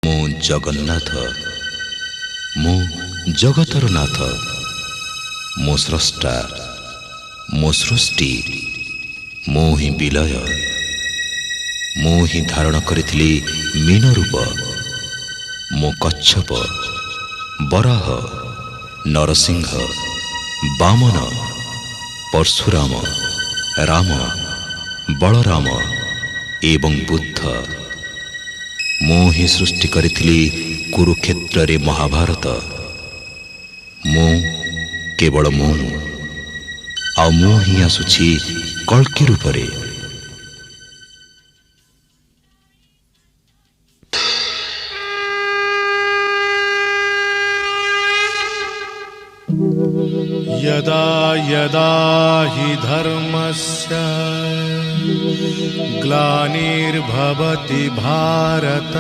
मो जगन्नाथ मो जगतर नाथ मो स्रष्टा मो सृष्टि मो ही विलय मो ही धारण करिथिली मीन रूप मो कच्छप बराह नरसिंह वामन परशुराम राम बलराम एवं बुद्ध मो ही सृष्टि करिथिली कुरुक्षेत्र रे महाभारत मो केवल मो आ मो ही आसुछि कल्कि रूपरे। यदा यदा हि धर्मस्य ग्लानिर्भवति भारत